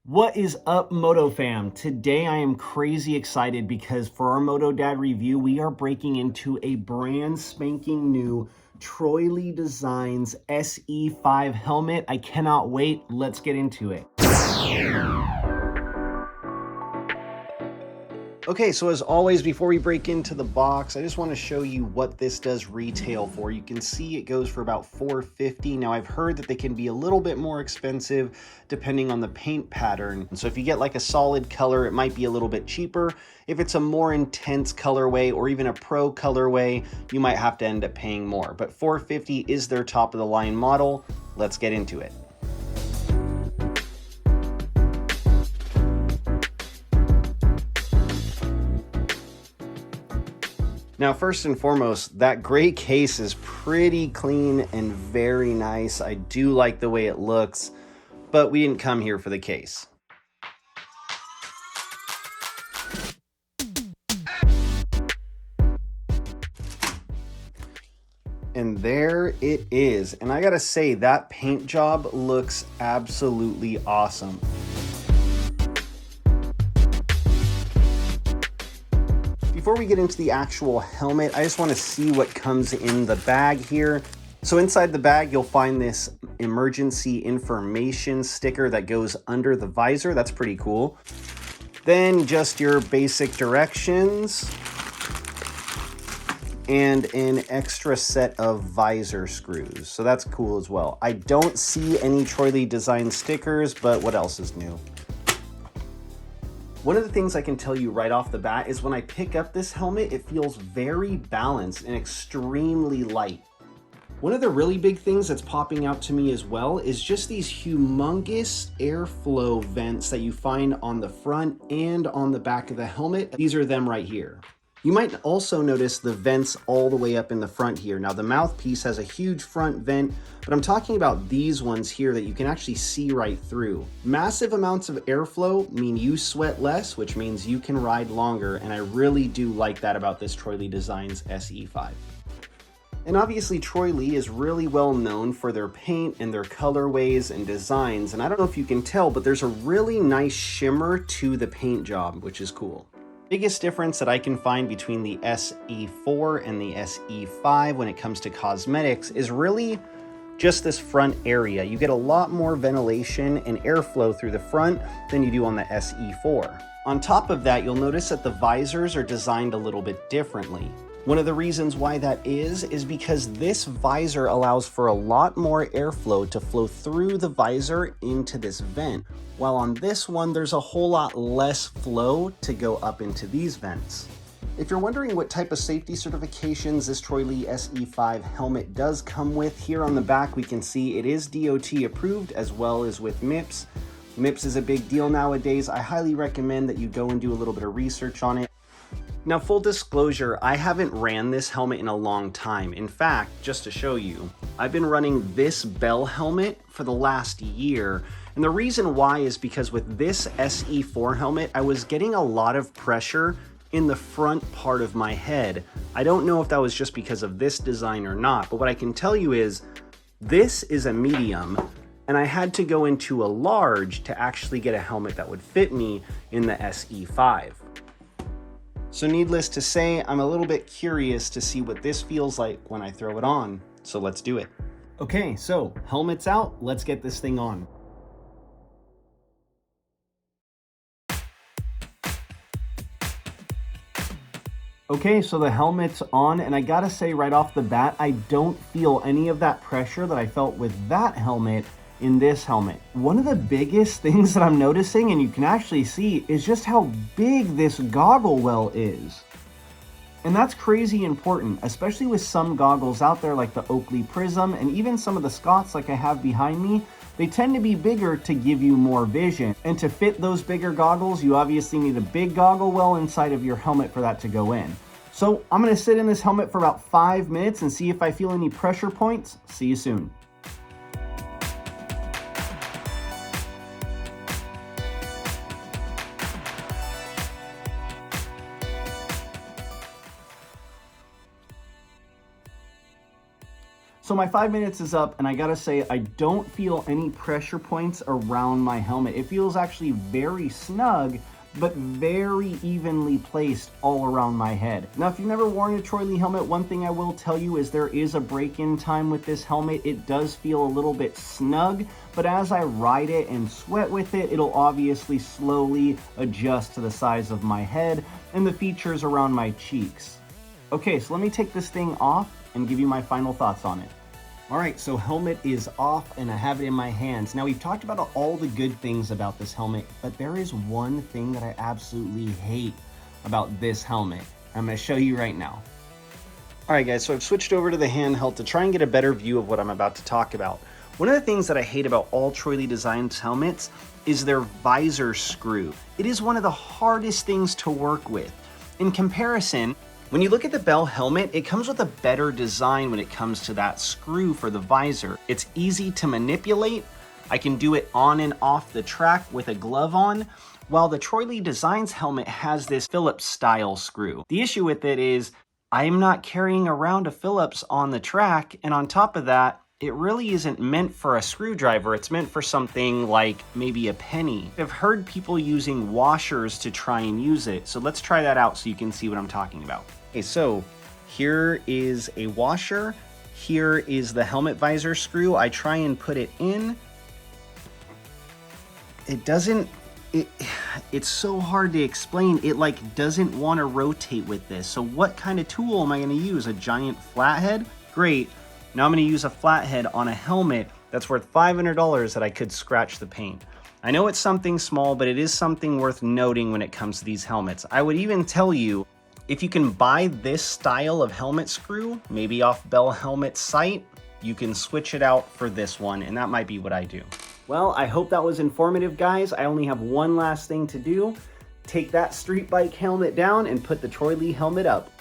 What is up, MotoFam? Today I am crazy excited because for our Moto-Dad review, we are breaking into a brand spanking new Troy Lee Designs SE5 helmet. I cannot wait. Let's get into it. Okay, so as always, before we break into the box, I just want to show you what this does retail for. You can see it goes for about $450. Now, I've heard that they can be a little bit more expensive depending on the paint pattern. And so if you get like a solid color, it might be a little bit cheaper. If it's a more intense colorway or even a pro colorway, you might have to end up paying more. But $450 is their top of the line model. Let's get into it. Now, first and foremost, that gray case is pretty clean and very nice. I do like the way it looks, but we didn't come here for the case. And there it is. And I gotta say, that paint job looks absolutely awesome. Before we get into the actual helmet, I just want to see what comes in the bag here. So inside the bag, you'll find this emergency information sticker that goes under the visor. That's pretty cool. Then just your basic directions and an extra set of visor screws. So that's cool as well. I don't see any Troy Lee Design stickers, but what else is new? One of the things I can tell you right off the bat is when I pick up this helmet, it feels very balanced and extremely light. One of the really big things that's popping out to me as well is just these humongous airflow vents that you find on the front and on the back of the helmet. These are them right here. You might also notice the vents all the way up in the front here. Now the mouthpiece has a huge front vent, but I'm talking about these ones here that you can actually see right through. Massive amounts of airflow mean you sweat less, which means you can ride longer, and I really do like that about this Troy Lee Designs SE5. And obviously Troy Lee is really well known for their paint and their colorways and designs, and I don't know if you can tell, but there's a really nice shimmer to the paint job, which is cool. Biggest difference that I can find between the SE4 and the SE5 when it comes to cosmetics is really just this front area. You get a lot more ventilation and airflow through the front than you do on the SE4. On top of that, you'll notice that the visors are designed a little bit differently. One of the reasons why that is because this visor allows for a lot more airflow to flow through the visor into this vent, while on this one, there's a whole lot less flow to go up into these vents. If you're wondering what type of safety certifications this Troy Lee SE5 helmet does come with, here on the back we can see it is DOT approved as well as with MIPS. MIPS is a big deal nowadays. I highly recommend that you go and do a little bit of research on it. Now, full disclosure, I haven't ran this helmet in a long time. In fact, just to show you, I've been running this Bell helmet for the last year. And the reason why is because with this SE4 helmet, I was getting a lot of pressure in the front part of my head. I don't know if that was just because of this design or not, but what I can tell you is this is a medium, and I had to go into a large to actually get a helmet that would fit me in the SE5. So needless to say, I'm a little bit curious to see what this feels like when I throw it on. So let's do it. Okay, so helmet's out. Let's get this thing on. Okay, so the helmet's on, and I gotta say right off the bat, I don't feel any of that pressure that I felt with that helmet in this helmet. One of the biggest things that I'm noticing, and you can actually see, is just how big this goggle well is. And that's crazy important, especially with some goggles out there like the Oakley Prism and even some of the Scotts like I have behind me. They tend to be bigger to give you more vision. And to fit those bigger goggles, you obviously need a big goggle well inside of your helmet for that to go in. So I'm gonna sit in this helmet for about 5 minutes and see if I feel any pressure points. See you soon. So my 5 minutes is up, and I gotta say, I don't feel any pressure points around my helmet. It feels actually very snug, but very evenly placed all around my head. Now, if you've never worn a Troy Lee helmet, one thing I will tell you is there is a break-in time with this helmet. It does feel a little bit snug, but as I ride it and sweat with it, it'll obviously slowly adjust to the size of my head and the features around my cheeks. Okay, so let me take this thing off and give you my final thoughts on it. All right, so helmet is off and I have it in my hands. Now, we've talked about all the good things about this helmet, but there is one thing that I absolutely hate about this helmet. I'm gonna show you right now. All right, guys, so I've switched over to the handheld to try and get a better view of what I'm about to talk about. One of the things that I hate about all Troy Lee Designs helmets is their visor screw. It is one of the hardest things to work with. In comparison, when you look at the Bell helmet, it comes with a better design when it comes to that screw for the visor. It's easy to manipulate. I can do it on and off the track with a glove on, while the Troy Lee Designs helmet has this Phillips style screw. The issue with it is I'm not carrying around a Phillips on the track, and on top of that, it really isn't meant for a screwdriver. It's meant for something like maybe a penny. I've heard people using washers to try and use it, so let's try that out so you can see what I'm talking about. Okay, so here is a washer. Here is the helmet visor screw. I try and put it in. It's so hard to explain. It like doesn't want to rotate with this. So what kind of tool am I going to use? A giant flathead? Great. Now I'm going to use a flathead on a helmet that's worth $500 that I could scratch the paint. I know it's something small, but it is something worth noting when it comes to these helmets. I would even tell you, if you can buy this style of helmet screw, maybe off Bell Helmet's site, you can switch it out for this one, and that might be what I do. Well, I hope that was informative, guys. I only have one last thing to do. Take that street bike helmet down and put the Troy Lee helmet up.